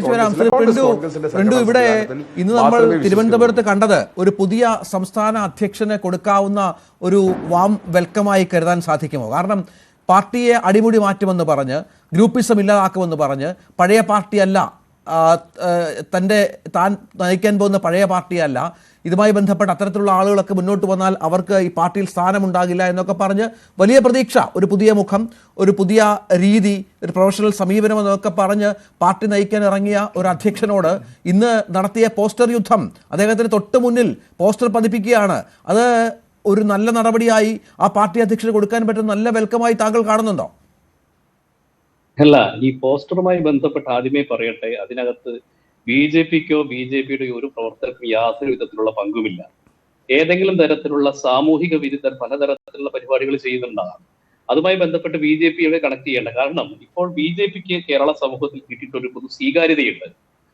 തിരിച്ചു വരാം. പ്രിന്റു, ഇവിടെ ഇന്ന് നമ്മൾ തിരുവനന്തപുരത്ത് കണ്ടത് ഒരു പുതിയ സംസ്ഥാന അധ്യക്ഷന് കൊടുക്കാവുന്ന ഒരു വാം വെൽക്കമായി കരുതാൻ സാധിക്കുമോ? കാരണം പാർട്ടിയെ അടിമുടി മാറ്റുമെന്ന് പറഞ്ഞ്, ഗ്രൂപ്പിസം ഇല്ലാതാക്കുമെന്ന് പറഞ്ഞ്, പഴയ പാർട്ടിയല്ല താൻ നയിക്കാൻ പോകുന്ന പഴയ പാർട്ടിയല്ല, ഇതുമായി ബന്ധപ്പെട്ട അത്തരത്തിലുള്ള ആളുകളൊക്കെ മുന്നോട്ട് വന്നാൽ അവർക്ക് ഈ പാർട്ടിയിൽ സ്ഥാനമുണ്ടാകില്ല എന്നൊക്കെ പറഞ്ഞ് വലിയ പ്രതീക്ഷ, ഒരു പുതിയ മുഖം, ഒരു പുതിയ രീതി, ഒരു പ്രൊഫഷണൽ സമീപനം എന്നൊക്കെ പറഞ്ഞ് പാർട്ടി നയിക്കാൻ ഇറങ്ങിയ ഒരു അധ്യക്ഷനോട് ഇന്ന് നടത്തിയ പോസ്റ്റർ യുദ്ധം, അദ്ദേഹത്തിന് തൊട്ട് മുന്നിൽ പോസ്റ്റർ പതിപ്പിക്കുകയാണ്. അത് ഒരു നല്ല നടപടിയായി ആ പാർട്ടി അധ്യക്ഷന് കൊടുക്കാൻ പറ്റുന്ന നല്ല വെൽക്കമായി താങ്കൾ കാണുന്നുണ്ടോ? അല്ല, ഈ പോസ്റ്ററുമായി ബന്ധപ്പെട്ട് ആദ്യമേ പറയട്ടെ, അതിനകത്ത് BJPക്കോ BJPയുടെ ഒരു പ്രവർത്തകർക്കും യാതൊരു വിധത്തിലുള്ള പങ്കുമില്ല. ഏതെങ്കിലും തരത്തിലുള്ള സാമൂഹിക വിരുദ്ധർ പലതരത്തിലുള്ള പരിപാടികൾ ചെയ്യുന്നുണ്ടാകാം. അതുമായി ബന്ധപ്പെട്ട് BJPയുടെ കണക്ട് ചെയ്യേണ്ട. കാരണം ഇപ്പോൾ BJPക്ക് കേരള സമൂഹത്തിൽ കിട്ടിയിട്ടൊരു പൊതു സ്വീകാര്യതയുണ്ട്.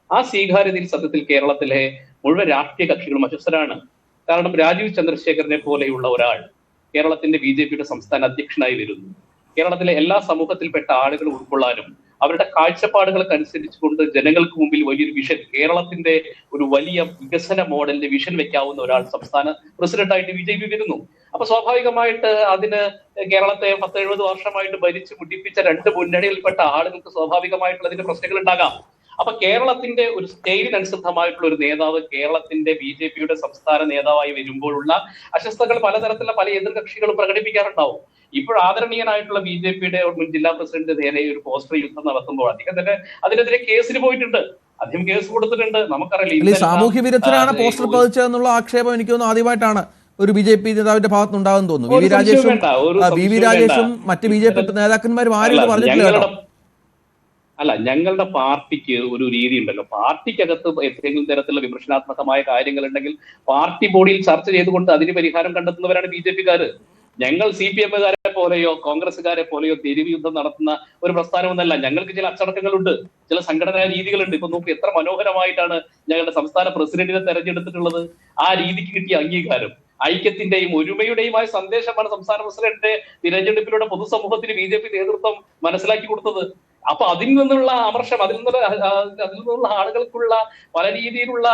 ആ സ്വീകാര്യതയിൽ സത്യത്തിൽ കേരളത്തിലെ മുഴുവൻ രാഷ്ട്രീയ കക്ഷികളും അസ്വസ്ഥരാണ്. കാരണം രാജീവ് ചന്ദ്രശേഖരനെ പോലെയുള്ള ഒരാൾ കേരളത്തിന്റെ BJPയുടെ സംസ്ഥാന അധ്യക്ഷനായി വരുന്നു. കേരളത്തിലെ എല്ലാ സമൂഹത്തിൽപ്പെട്ട ആളുകൾ ഉൾക്കൊള്ളാനും അവരുടെ കാഴ്ചപ്പാടുകൾക്ക് അനുസരിച്ചുകൊണ്ട് ജനങ്ങൾക്ക് മുമ്പിൽ വലിയൊരു വിഷൻ, കേരളത്തിന്റെ ഒരു വലിയ വികസന മോഡലിന്റെ വിഷൻ വെക്കാവുന്ന ഒരാൾ സംസ്ഥാന പ്രസിഡന്റായിട്ട് BJP വരുന്നു. അപ്പൊ സ്വാഭാവികമായിട്ട് അതിന് കേരളത്തെ 10-70 വർഷമായിട്ട് ഭരിച്ച് മുടിപ്പിച്ച രണ്ട് മുന്നണിയിൽപ്പെട്ട ആളുകൾക്ക് സ്വാഭാവികമായിട്ടുള്ള അതിന്റെ പ്രശ്നങ്ങൾ ഉണ്ടാകാം. അപ്പൊ കേരളത്തിന്റെ ഒരു സ്റ്റൈലിനനുസൃതമായിട്ടുള്ള ഒരു നേതാവ് കേരളത്തിന്റെ BJPയുടെ സംസ്ഥാന നേതാവായി വരുമ്പോഴുള്ള അസ്വസ്ഥതകൾ പലതരത്തിലുള്ള പല എതിർകക്ഷികളും പ്രകടിപ്പിക്കാറുണ്ടാവും. ഇപ്പോൾ ആദരണീയനായിട്ടുള്ള BJPയുടെ മുൻ ജില്ലാ പ്രസിഡന്റ് നേരെ ഒരു പോസ്റ്റർ യുദ്ധം നടത്തുമ്പോൾ അദ്ദേഹം തന്നെ അതിനെതിരെ കേസിന് പോയിട്ടുണ്ട്, അദ്ദേഹം കേസ് കൊടുത്തിട്ടുണ്ട്. നമുക്കറിയില്ല, സാമൂഹ്യ വിരുദ്ധരാണ് പോസ്റ്റർ പതിച്ചതെന്നുള്ള ആക്ഷേപം എനിക്ക് തോന്നുന്നു ആദ്യമായിട്ടാണ് ഒരു BJP നേതാവിന്റെ ഭാഗത്തുനിന്നുണ്ടാകുമെന്ന് തോന്നുന്നു. വി വി രാജേഷും മറ്റ് BJP നേതാക്കന്മാരും ആരും പറഞ്ഞിട്ടില്ല. അല്ല, ഞങ്ങളുടെ പാർട്ടിക്ക് ഒരു രീതി ഉണ്ടല്ലോ, പാർട്ടിക്കകത്ത് എന്തെങ്കിലും തരത്തിലുള്ള വിമർശനാത്മകമായ കാര്യങ്ങൾ ഉണ്ടെങ്കിൽ പാർട്ടി ബോഡിയിൽ ചർച്ച ചെയ്തുകൊണ്ട് അതിന് പരിഹാരം കണ്ടെത്തുന്നവരാണ് BJPക്കാര്. ഞങ്ങൾ CPM-കാരെ പോലെയോ കോൺഗ്രസ്സുകാരെ പോലെയോ തെരുവ് യുദ്ധം നടത്തുന്ന ഒരു പ്രസ്ഥാനമൊന്നല്ല. ഞങ്ങൾക്ക് ചില അച്ചടക്കങ്ങളുണ്ട്, ചില സംഘടനാ രീതികളുണ്ട്. ഇപ്പൊ നോക്കൂ, എത്ര മനോഹരമായിട്ടാണ് ഞങ്ങളുടെ സംസ്ഥാന പ്രസിഡന്റിനെ തെരഞ്ഞെടുത്തിട്ടുള്ളത്. ആ രീതിക്ക് കിട്ടിയ അംഗീകാരം, ഐക്യത്തിന്റെയും ഒരുമയുടെയുമായ സന്ദേശമാണ് സംസ്ഥാന പ്രസിഡന്റിന്റെ തിരഞ്ഞെടുപ്പിലൂടെ പൊതുസമൂഹത്തിന് BJP നേതൃത്വം മനസ്സിലാക്കി കൊടുത്തത്. അപ്പൊ അതിൽ നിന്നുള്ള അമർഷം, അതിൽ നിന്നുള്ള ആളുകൾക്കുള്ള പല രീതിയിലുള്ള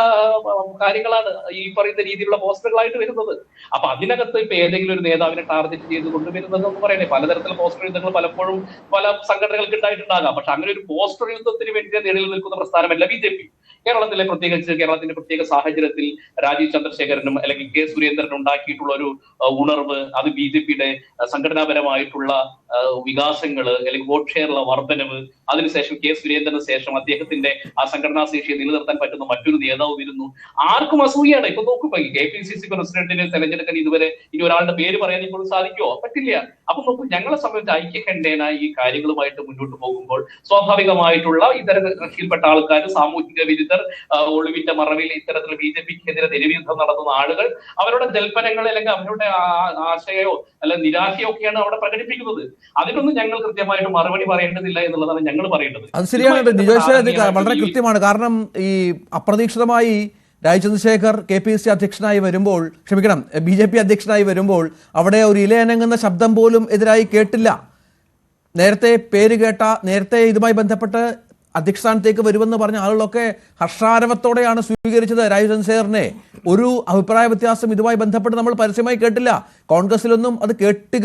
കാര്യങ്ങളാണ് ഈ പറയുന്ന രീതിയിലുള്ള പോസ്റ്ററുകളായിട്ട് വരുന്നത്. അപ്പൊ അതിനകത്ത് ഇപ്പൊ ഏതെങ്കിലും ഒരു നേതാവിനെ ടാർഗറ്റ് ചെയ്ത് കൊണ്ടുവരുന്നതെന്ന് പറയണേ, പലതരത്തിലുള്ള പോസ്റ്റർ യുദ്ധങ്ങൾ പലപ്പോഴും പല സംഘടനകൾക്ക് ഉണ്ടായിട്ടുണ്ടാകാം. പക്ഷെ അങ്ങനെ ഒരു പോസ്റ്റർ യുദ്ധത്തിന് വേണ്ടി നിഴലിൽ നിൽക്കുന്ന പ്രസ്ഥാനമല്ല BJP. പ്രത്യേകിച്ച് കേരളത്തിന്റെ പ്രത്യേക സാഹചര്യത്തിൽ രാജീവ് ചന്ദ്രശേഖരനും അല്ലെങ്കിൽ K. സുരേന്ദ്രനും ഉണ്ടാക്കിയിട്ടുള്ള ഒരു ഉണർവ്, അത് BJPയുടെ സംഘടനാപരമായിട്ടുള്ള വികാസങ്ങള് അല്ലെങ്കിൽ വോട്ട് ഷെയറുള്ള വർധനവ്, അതിനുശേഷം K. സുരേന്ദ്രന് ശേഷം അദ്ദേഹത്തിന്റെ ആ സംഘടനാ ശേഷിയെ നിലനിർത്താൻ പറ്റുന്ന മറ്റൊരു നേതാവ് വരുന്നു. ആർക്കും അസൂയാണ്. ഇപ്പൊ നോക്കുമ്പോ KPCC പ്രസിഡന്റിനെ തെരഞ്ഞെടുക്കാൻ ഇതുവരെ ഇനി ഒരാളുടെ പേര് പറയാൻ ഇപ്പോൾ സാധിക്കുമോ? പറ്റില്ല. അപ്പൊ നോക്കൂ, ഞങ്ങളെ സംബന്ധിച്ച് ഐക്യകണ്ഠേനായി ഈ കാര്യങ്ങളുമായിട്ട് മുന്നോട്ട് പോകുമ്പോൾ സ്വാഭാവികമായിട്ടുള്ള ഇതര കക്ഷിയിൽപ്പെട്ട ആൾക്കാർ, സാമൂഹിക വിരുദ്ധർ, ഒളിവിന്റെ മറവിൽ ഇത്തരത്തിലുള്ള BJPക്കെതിരെ തെരുവ് യുദ്ധം നടത്തുന്ന ആളുകൾ അവരുടെ ജൽപ്പനങ്ങൾ അല്ലെങ്കിൽ അവരുടെ ആശയോ അല്ല നിരാശയോ ഒക്കെയാണ് അവിടെ പ്രകടിപ്പിക്കുന്നത്. അതിനൊന്നും ഞങ്ങൾ കൃത്യമായിട്ട് മറുപടി പറയേണ്ടതില്ല എന്നുള്ളതാണ് ഞങ്ങൾ പറയേണ്ടത്. അത് ശരിയാണ് നിജോഷ്, വളരെ കൃത്യമാണ്. കാരണം ഈ അപ്രതീക്ഷിതമായി രാജീവ് ചന്ദ്രശേഖർ KPCC അധ്യക്ഷനായി വരുമ്പോൾ, BJP അധ്യക്ഷനായി വരുമ്പോൾ അവിടെ ഒരു ഇലയനങ്ങുന്ന ശബ്ദം പോലും എതിരായി കേട്ടില്ല. നേരത്തെ പേര് കേട്ട, നേരത്തെ ഇതുമായി ബന്ധപ്പെട്ട് അധ്യക്ഷ സ്ഥാനത്തേക്ക് വരുമെന്ന് പറഞ്ഞ ആളുകളൊക്കെ ഹർഷാരവത്തോടെയാണ് സ്വീകരിച്ചത് രാജീവ് ചന്ദ്രശേഖറിനെ. ഒരു അഭിപ്രായ വ്യത്യാസം ഇതുമായി ബന്ധപ്പെട്ട് നമ്മൾ പരസ്യമായി കേട്ടില്ല. കോൺഗ്രസിലൊന്നും അത്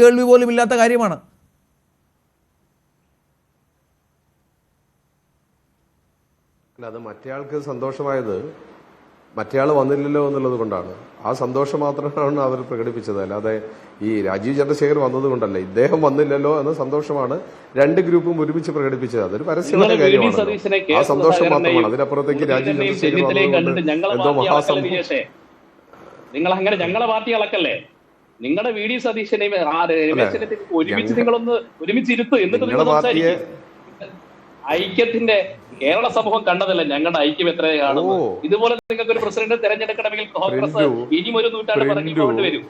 കേൾവി പോലും ഇല്ലാത്ത കാര്യമാണ്. അത് മറ്റേയാൾക്ക് സന്തോഷമായത് മറ്റേയാൾ വന്നില്ലല്ലോ എന്നുള്ളത് കൊണ്ടാണ്. ആ സന്തോഷം മാത്രമാണ് അവർ പ്രകടിപ്പിച്ചത്. അല്ലാതെ ഈ രാജീവ് ചന്ദ്രശേഖർ വന്നത് കൊണ്ടല്ല, ഇദ്ദേഹം വന്നില്ലല്ലോ എന്ന സന്തോഷമാണ് രണ്ട് ഗ്രൂപ്പും ഒരുമിച്ച് പ്രകടിപ്പിച്ചത്. അതൊരു പരസ്യമായ കാര്യമാണ്, ആ സന്തോഷം മാത്രമാണ്. അതിനപ്പുറത്തേക്ക് രാജീവ് ചന്ദ്രശേഖർ വന്നതുകൊണ്ട് എന്തോ മഹാസംഭവം. നിങ്ങൾ അങ്ങനെ ഞങ്ങളെ പാർട്ടി അളക്കല്ലേ? നിങ്ങളുടെ VD സതീശനെയും ഒരുമിച്ച് നിങ്ങളൊന്ന് ഒരുമിച്ചിരുത്തു, എന്നിട്ട് ഐക്യത്തിന്റെ കേരള സമൂഹം കണ്ടതല്ല ഞങ്ങളുടെ ഐക്യം എത്രയാണെന്ന്. ഇതുപോലെ നിങ്ങൾക്ക് ഒരു പ്രസിഡന്റ് തെരഞ്ഞെടുക്കണമെങ്കിൽ കോൺഗ്രസ് ഇനിയും ഒരു നൂറ്റാണ്ട് പിറകിൽ പോകേണ്ടി വരും.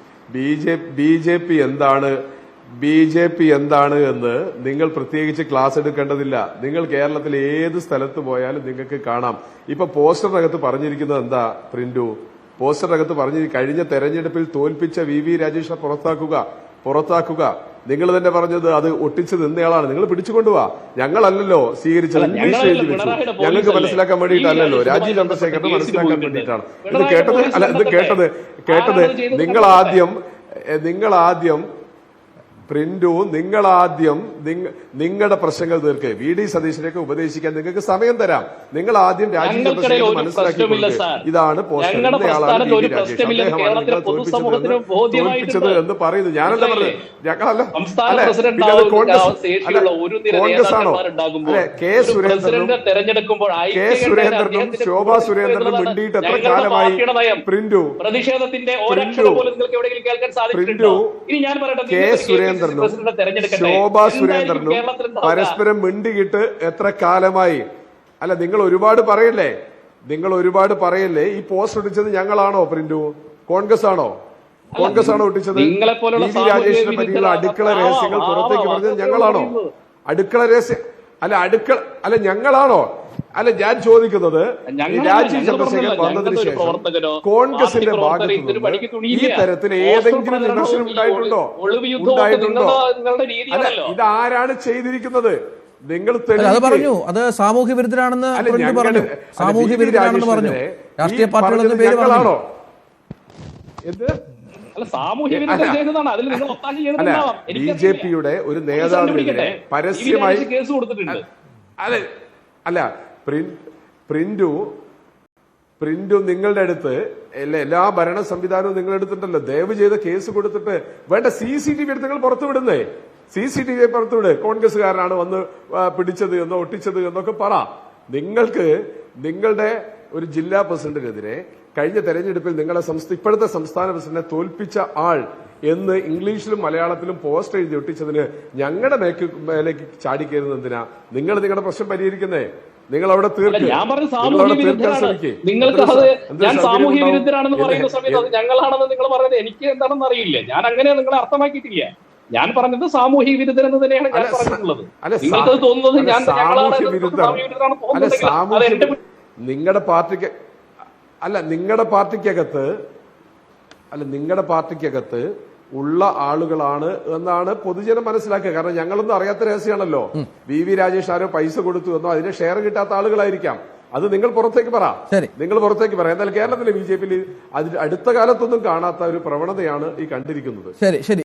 BJP എന്താണ് എന്ന് നിങ്ങൾ പ്രത്യേകിച്ച് ക്ലാസ് എടുക്കേണ്ടതില്ല. നിങ്ങൾ കേരളത്തിൽ ഏത് സ്ഥലത്ത് പോയാലും നിങ്ങൾക്ക് കാണാം. ഇപ്പൊ പോസ്റ്ററിനകത്ത് പറഞ്ഞിരിക്കുന്നത് എന്താ പ്രിന്റു? പോസ്റ്ററിനകത്ത് കഴിഞ്ഞ തെരഞ്ഞെടുപ്പിൽ തോൽപ്പിച്ച VV രാജേഷിനെ പുറത്താക്കുക. നിങ്ങൾ തന്നെ പറഞ്ഞത് അത് ഒട്ടിച്ചത് എന്നയാളാണ്. നിങ്ങൾ പിടിച്ചുകൊണ്ടുപോവാ. ഞങ്ങളല്ലല്ലോ സ്വീകരിച്ചത്. അല്ല, ഇംഗ്ലീഷ് ഞങ്ങളല്ല, എഴുതി വെച്ചു. പിണറായിയുടെ ഞങ്ങൾക്ക് പോലീസല്ലേ. മനസ്സിലാക്കാൻ വേണ്ടിയിട്ടല്ലോ, ഈ രാജീവ് ചന്ദ്രശേഖരന് മനസ്സിലാക്കാൻ കേസിൽ വേണ്ടിയിട്ടാണ് ഇത് പിണറായിയുടെ കേട്ടത്. പോലീസ് അല്ല, ഇത് കേട്ടത് ആരാണ് ചെയ്തത് നിങ്ങളാദ്യം പ്രിന്റു, നിങ്ങളാദ്യം നിങ്ങളുടെ പ്രശ്നങ്ങൾ തീർക്ക്. വി ഡി സതീശനെയൊക്കെ ഉപദേശിക്കാൻ നിങ്ങൾക്ക് സമയം തരാം. നിങ്ങൾ ആദ്യം രാജീവ് ചന്ദ്രശേഖരനെ മനസ്സിലാക്കി ഇതാണ് പോസ്റ്റർ, ഇന്നയാളാണ് വി ഡി രാജേഷ്, അദ്ദേഹമാണ് നിങ്ങളെ തോൽപ്പിച്ചത് എന്ന് പറയുന്നു. ഞാനല്ല പറഞ്ഞത്, ഞങ്ങളല്ല. പിന്നെ അത് കോൺഗ്രസ് ആണോ? അല്ലെ, കെ സുരേന്ദ്രനും ശോഭാ സുരേന്ദ്രനും മിണ്ടിയിട്ട് എത്ര കാലമായി? പ്രതിഷേധത്തിന്റെ ഒരക്ഷരം പോലും നിങ്ങൾക്ക് എവിടെയെങ്കിലും കേൾക്കാൻ സാധിച്ചിട്ടുണ്ടോ? ഇനി ഞാൻ പറയട്ടെ, കെ സുരേന്ദ്രനും ശോഭാ സുരേന്ദ്രനും പരസ്പരം മിണ്ടിയിട്ട് എത്ര കാലമായി? അല്ല, നിങ്ങൾ ഒരുപാട് പറയല്ലേ. ഈ പോസ്റ്റ് ഒട്ടിച്ചത് ഞങ്ങളാണോ പ്രിന്റു? കോൺഗ്രസ് ആണോ ഒട്ടിച്ചത്? വി വി രാജേഷിനെ പറ്റിയുള്ള അടുക്കള രഹസ്യങ്ങൾ പുറത്തേക്ക് പറഞ്ഞത് ഞങ്ങളാണോ? അടുക്കള രഹസ്യം അല്ല ഞങ്ങളാണോ? അല്ല, ഞാൻ ചോദിക്കുന്നത്, രാജീവ് ചന്ദ്രശേഖരൻ വന്നതിന് ശേഷം കോൺഗ്രസിന്റെ ഭാഗത്ത് നിന്ന് ഈ തരത്തിൽ ഏതെങ്കിലും വിമർശനം ഉണ്ടായിട്ടുണ്ടോ? അല്ല, ഇതാരാണ് ചെയ്തിരിക്കുന്നത്? നിങ്ങൾ അത് പറഞ്ഞു, അത് സാമൂഹ്യ വിരുദ്ധരാണെന്ന് പറഞ്ഞു. സാമൂഹ്യ വിരുദ്ധരാണെന്ന് പറഞ്ഞു. രാഷ്ട്രീയ പാർട്ടികളെന്ന് പേര് പറഞ്ഞോ? എന്ത്? ബി ജെ പിയുടെ ഒരു നേതാവിനെതിരെ പരസ്യമായി കേസ് കൊടുത്തിട്ടുണ്ട്. അല്ല, പ്രിന്റു നിങ്ങളുടെ അടുത്ത് എല്ലാ ഭരണ സംവിധാനവും നിങ്ങളുടെ അടുത്തുണ്ടല്ലോ. ദയവ് ചെയ്ത് കേസ് കൊടുത്തിട്ട് വേണ്ട CCTV എടുത്ത് നിങ്ങൾ പുറത്തുവിടുന്നേ. CCTV പുറത്തുവിട്. കോൺഗ്രസ്സുകാരനാണ് വന്ന് പിടിച്ചത് എന്നോ ഒട്ടിച്ചത് എന്നൊക്കെ പറ. നിങ്ങൾക്ക് നിങ്ങളുടെ ഒരു ജില്ലാ പ്രസിഡന്റിനെതിരെ കഴിഞ്ഞ തെരഞ്ഞെടുപ്പിൽ നിങ്ങളെ ഇപ്പോഴത്തെ സംസ്ഥാന പ്രസിഡന്റിനെ തോൽപ്പിച്ച ആൾ എന്ന് ഇംഗ്ലീഷിലും മലയാളത്തിലും പോസ്റ്റ് എഴുതി ഒട്ടിച്ചതിന് ഞങ്ങളുടെ മേലേക്ക് ചാടിക്കയറുന്നത് എന്തിനാ? നിങ്ങൾ നിങ്ങളുടെ പ്രശ്നം പരിഹരിക്കുന്നേ. നിങ്ങൾ അവിടെ ഞാൻ പറഞ്ഞ സാമൂഹ്യ വിരുദ്ധരാണ്. നിങ്ങൾക്ക് ഞാൻ സാമൂഹ്യ വിരുദ്ധരാണെന്ന് പറയുന്ന സമയത്ത് അത് ഞങ്ങളാണെന്ന് നിങ്ങൾ പറയുന്നത് എനിക്ക് എന്താണെന്ന് അറിയില്ല. ഞാൻ അങ്ങനെ നിങ്ങളെ അർത്ഥമാക്കിയിട്ടില്ല. ഞാൻ പറഞ്ഞത് സാമൂഹ്യ വിരുദ്ധരെന്ന് തന്നെയാണ് ഞാൻ പറഞ്ഞിട്ടുള്ളത്. നിങ്ങൾക്ക് തോന്നുന്നത് ഞാൻ സാമൂഹ്യ വിരുദ്ധ നിങ്ങളുടെ പാർട്ടിക്കകത്ത് ഉള്ള ആളുകളാണ് എന്നാണ് പൊതുജനം മനസ്സിലാക്കുക. കാരണം ഞങ്ങളൊന്നും അറിയാത്ത രഹസ്യമാണല്ലോ. വി വി രാജേഷ് ആരോ പൈസ കൊടുത്തു എന്നോ അതിന് ഷെയർ കിട്ടാത്ത ആളുകളായിരിക്കാം. അത് നിങ്ങൾ പുറത്തേക്ക് പറ. എന്നാൽ കേരളത്തിലെ BJP-യിൽ അടുത്ത കാലത്തൊന്നും കാണാത്ത ഒരു പ്രവണതയാണ് ഈ കണ്ടിരിക്കുന്നത്. ശരി.